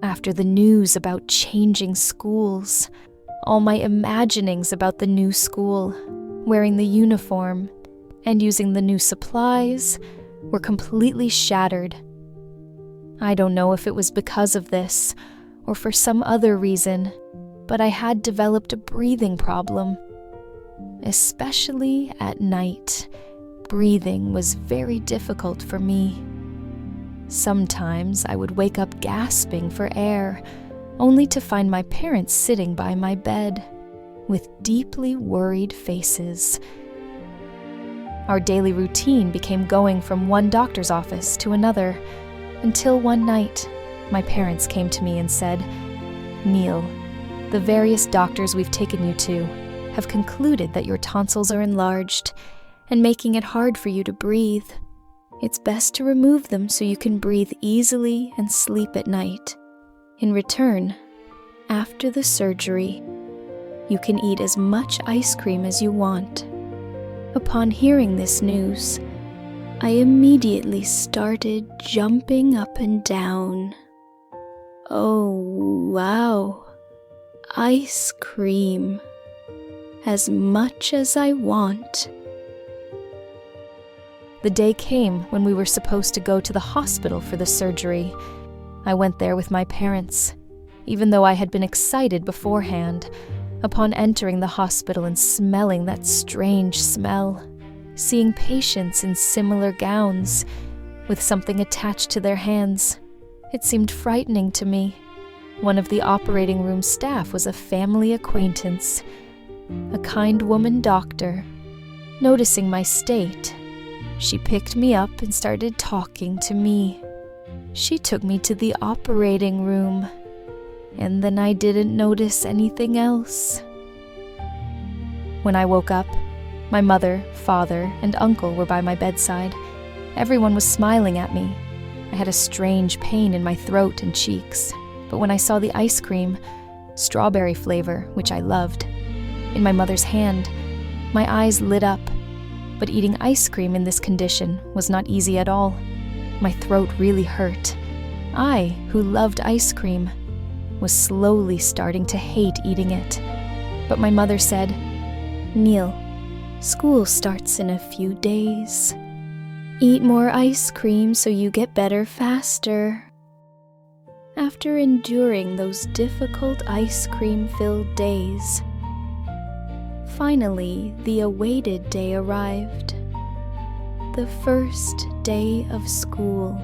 After the news about changing schools, all my imaginings about the new school, wearing the uniform, and using the new supplies were completely shattered. I don't know if it was because of this or for some other reason, but I had developed a breathing problem. Especially at night, breathing was very difficult for me. Sometimes I would wake up gasping for air, only to find my parents sitting by my bed, with deeply worried faces. Our daily routine became going from one doctor's office to another, until one night, my parents came to me and said, "Neil, the various doctors we've taken you to have concluded that your tonsils are enlarged and making it hard for you to breathe. It's best to remove them so you can breathe easily and sleep at night. In return, after the surgery, you can eat as much ice cream as you want." Upon hearing this news, I immediately started jumping up and down. Oh, wow. Ice cream. As much as I want. The day came when we were supposed to go to the hospital for the surgery. I went there with my parents, even though I had been excited beforehand, upon entering the hospital and smelling that strange smell, seeing patients in similar gowns, with something attached to their hands. It seemed frightening to me. One of the operating room staff was a family acquaintance, a kind woman doctor. Noticing my state, she picked me up and started talking to me. She took me to the operating room, and then I didn't notice anything else. When I woke up, my mother, father, and uncle were by my bedside. Everyone was smiling at me. I had a strange pain in my throat and cheeks, but when I saw the ice cream, strawberry flavor, which I loved, in my mother's hand, my eyes lit up. But eating ice cream in this condition was not easy at all. My throat really hurt. I, who loved ice cream, was slowly starting to hate eating it. But my mother said, "Neil, school starts in a few days. Eat more ice cream so you get better faster." After enduring those difficult ice cream-filled days, finally, the awaited day arrived. The first day of school.